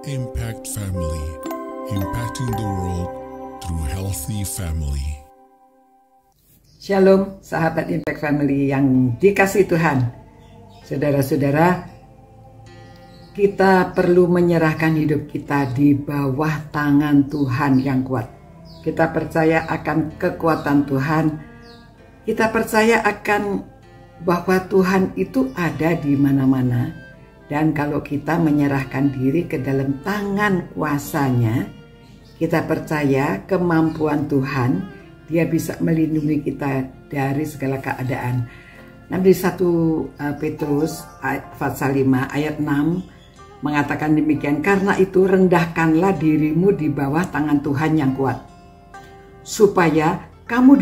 Impact Family, impacting the world through healthy family. Shalom, sahabat Impact Family yang dikasihi Tuhan. Saudara-saudara, kita perlu menyerahkan hidup kita di bawah tangan Tuhan yang kuat. Kita percaya akan kekuatan Tuhan. Kita percaya akan bahwa Tuhan itu ada di mana-mana. Dan kalau kita menyerahkan diri ke dalam tangan kuasanya, kita percaya kemampuan Tuhan, Dia bisa melindungi kita dari segala keadaan. Nah, di 1 Petrus pasal 5 ayat 6 mengatakan demikian, karena itu rendahkanlah dirimu di bawah tangan Tuhan yang kuat, supaya kamu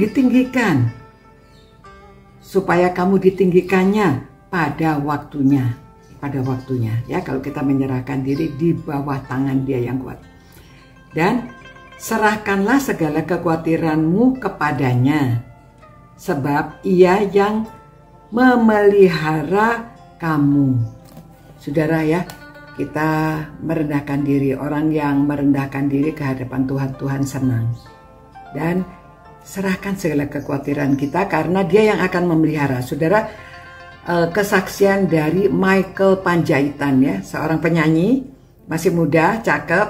ditinggikannya pada waktunya. Ya, kalau kita menyerahkan diri di bawah tangan Dia yang kuat. Dan serahkanlah segala kekhawatiranmu kepadanya, sebab Ia yang memelihara kamu. Saudara ya, kita merendahkan diri. Orang yang merendahkan diri ke hadapan Tuhan, Tuhan senang. Dan serahkan segala kekhawatiran kita karena Dia yang akan memelihara. Saudara, kesaksian dari Michael Panjaitan ya, seorang penyanyi masih muda, cakep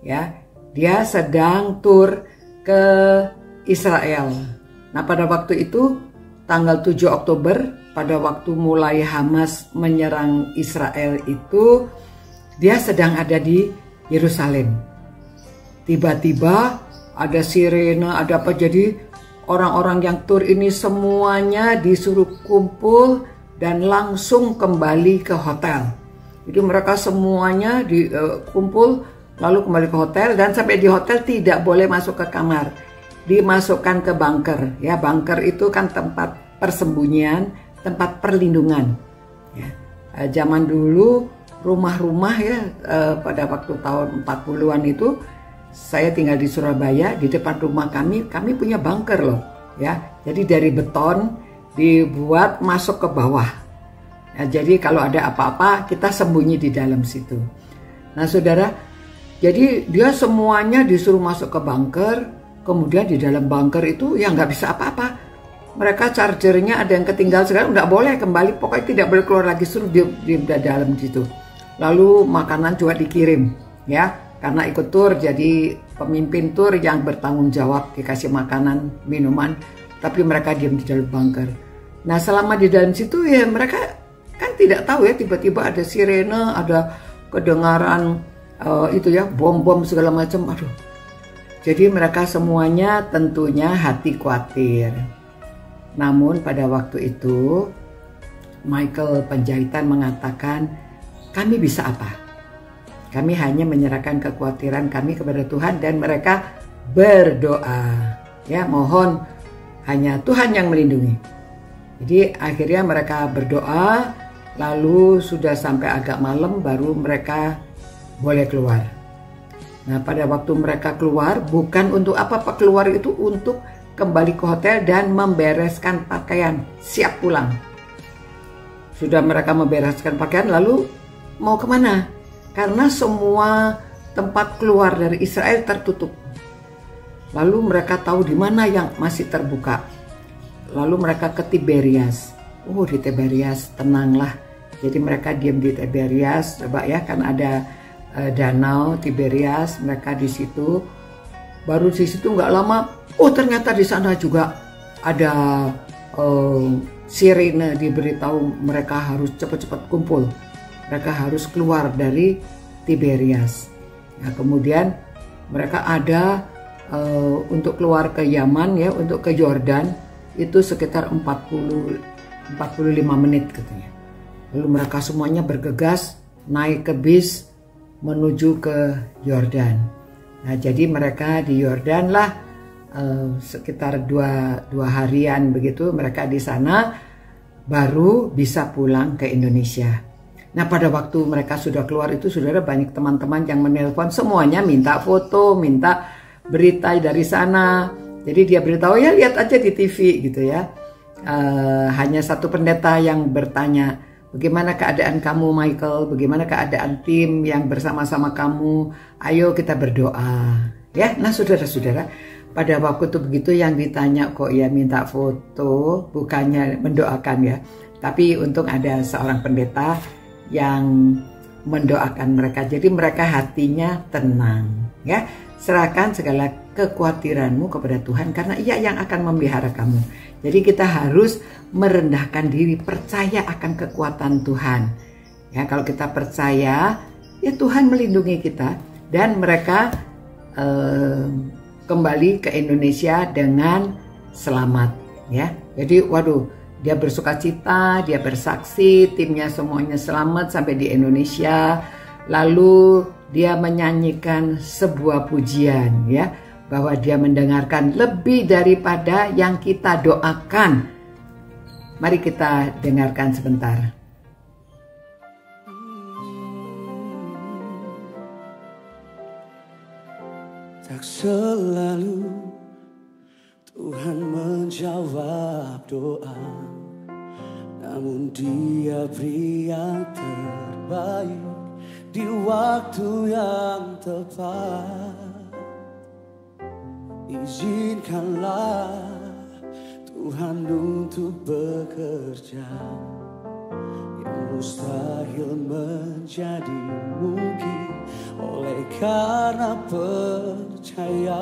ya. Dia sedang tur ke Israel. Nah, pada waktu itu tanggal 7 Oktober, pada waktu mulai Hamas menyerang Israel itu, dia sedang ada di Yerusalem. Tiba-tiba ada sirene, ada apa, jadi orang-orang yang tur ini semuanya disuruh kumpul dan langsung kembali ke hotel. Jadi mereka semuanya kumpul lalu kembali ke hotel, dan sampai di hotel tidak boleh masuk ke kamar, dimasukkan ke bunker. Ya, bunker itu kan tempat persembunyian, tempat perlindungan. Ya, zaman dulu rumah-rumah ya, pada waktu tahun 40-an itu saya tinggal di Surabaya, di depan rumah kami punya bunker loh. Ya, jadi dari beton dibuat masuk ke bawah. Nah, jadi kalau ada apa-apa kita sembunyi di dalam situ. Nah, saudara, jadi dia semuanya disuruh masuk ke bunker. Kemudian di dalam bunker itu ya nggak bisa apa-apa. Mereka chargernya ada yang ketinggal, sekarang nggak boleh kembali, pokoknya tidak boleh keluar lagi, suruh di dalam situ. Lalu makanan juga dikirim ya, karena ikut tur, jadi pemimpin tur yang bertanggung jawab, dikasih makanan, minuman. Tapi mereka diam di dalam bunker. Nah, selama di dalam situ ya mereka kan tidak tahu ya, tiba-tiba ada sirene, ada kedengaran itu ya, bom-bom segala macam. Aduh. Jadi mereka semuanya tentunya hati khawatir. Namun pada waktu itu Michael Panjaitan mengatakan, kami bisa apa? Kami hanya menyerahkan kekhawatiran kami kepada Tuhan, dan mereka berdoa. Ya, mohon hanya Tuhan yang melindungi. Jadi akhirnya mereka berdoa, lalu sudah sampai agak malam baru mereka boleh keluar. Nah, pada waktu mereka keluar, bukan untuk apa-apa, keluar itu untuk kembali ke hotel dan membereskan pakaian, siap pulang. Sudah mereka membereskan pakaian, lalu mau kemana? Karena semua tempat keluar dari Israel tertutup. Lalu mereka tahu di mana yang masih terbuka. Lalu mereka ke Tiberias. Oh, di Tiberias tenanglah. Jadi mereka diam di Tiberias. Coba ya, kan ada danau Tiberias. Mereka di situ. Baru di situ nggak lama. Oh, ternyata di sana juga ada sirene, diberitahu mereka harus cepat-cepat kumpul. Mereka harus keluar dari Tiberias. Nah, kemudian mereka ada untuk keluar ke Yaman ya, untuk ke Yordan itu sekitar 45 menit katanya. Lalu mereka semuanya bergegas naik ke bis menuju ke Yordan. Nah, jadi mereka di Yordan lah sekitar dua harian begitu mereka di sana, baru bisa pulang ke Indonesia. Nah, pada waktu mereka sudah keluar itu, saudara, banyak teman-teman yang menelpon, semuanya minta foto, minta berita dari sana. Jadi dia beritahu, ya lihat aja di TV gitu ya. Hanya satu pendeta yang bertanya, Bagaimana keadaan kamu Michael? Bagaimana keadaan tim yang bersama-sama kamu? Ayo kita berdoa. Ya, nah saudara-saudara, pada waktu itu begitu yang ditanya kok ya minta foto, bukannya mendoakan ya. Tapi untung ada seorang pendeta yang mendoakan mereka. Jadi mereka hatinya tenang, ya. Serahkan segala kekhawatiranmu kepada Tuhan karena Ia yang akan memelihara kamu. Jadi kita harus merendahkan diri, percaya akan kekuatan Tuhan. Ya, kalau kita percaya, ya Tuhan melindungi kita dan mereka kembali ke Indonesia dengan selamat. Ya, jadi waduh, dia bersuka cita, dia bersaksi, timnya semuanya selamat sampai di Indonesia. Lalu dia menyanyikan sebuah pujian, ya, bahwa dia mendengarkan lebih daripada yang kita doakan. Mari kita dengarkan sebentar. Tak selalu Tuhan menjawab doa, namun Dia beri yang terbaik di waktu yang tepat. Izinkanlah Tuhan untuk bekerja, yang mustahil menjadi mungkin oleh karena percaya.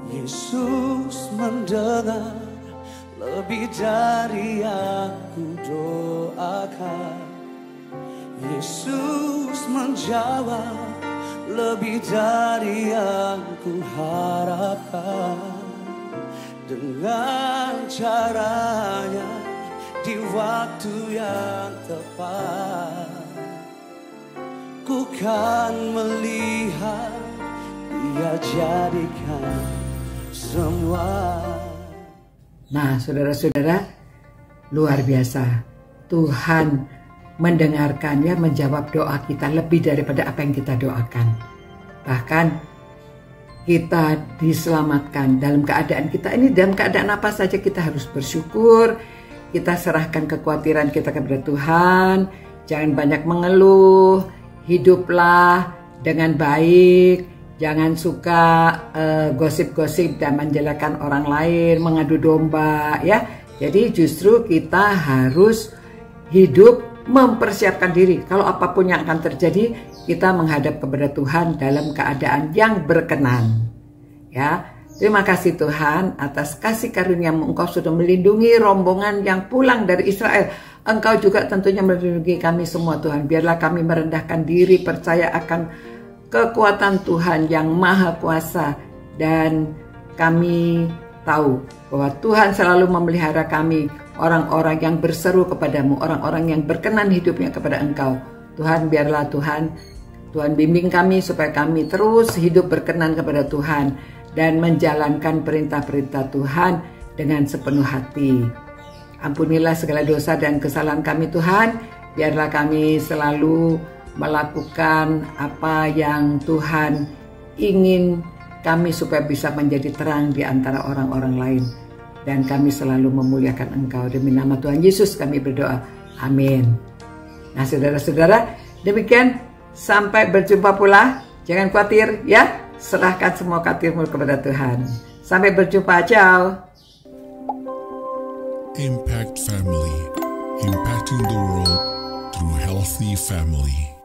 Yesus mendengar lebih dari yang ku doakan. Yesus menjawab lebih dari yang ku harapkan. Dengan caranya di waktu yang tepat, ku kan melihat Dia jadikan semua. Nah, saudara-saudara, luar biasa. Tuhan mendengarkan, ya, menjawab doa kita lebih daripada apa yang kita doakan. Bahkan kita diselamatkan dalam keadaan kita ini, dalam keadaan apa saja kita harus bersyukur. Kita serahkan kekhawatiran kita kepada Tuhan. Jangan banyak mengeluh. Hiduplah dengan baik. Jangan suka gosip-gosip dan menjelekkan orang lain, mengadu domba, ya. Jadi justru kita harus hidup mempersiapkan diri. Kalau apapun yang akan terjadi, kita menghadap kepada Tuhan dalam keadaan yang berkenan. Ya, terima kasih Tuhan atas kasih karunia-Mu. Engkau sudah melindungi rombongan yang pulang dari Israel. Engkau juga tentunya melindungi kami semua Tuhan. Biarlah kami merendahkan diri, percaya akan kekuatan Tuhan yang maha kuasa. Dan kami tahu bahwa Tuhan selalu memelihara kami, orang-orang yang berseru kepadamu, orang-orang yang berkenan hidupnya kepada Engkau. Tuhan, biarlah Tuhan bimbing kami supaya kami terus hidup berkenan kepada Tuhan dan menjalankan perintah-perintah Tuhan dengan sepenuh hati. Ampunilah segala dosa dan kesalahan kami Tuhan. Biarlah kami selalu melakukan apa yang Tuhan ingin kami supaya bisa menjadi terang di antara orang-orang lain. Dan kami selalu memuliakan Engkau. Demi nama Tuhan Yesus kami berdoa. Amin. Nah saudara-saudara, demikian, sampai berjumpa pula. Jangan khawatir, ya. Serahkan semua khawatirmu kepada Tuhan. Sampai berjumpa. Ciao. Impact Family, impacting the world through healthy family.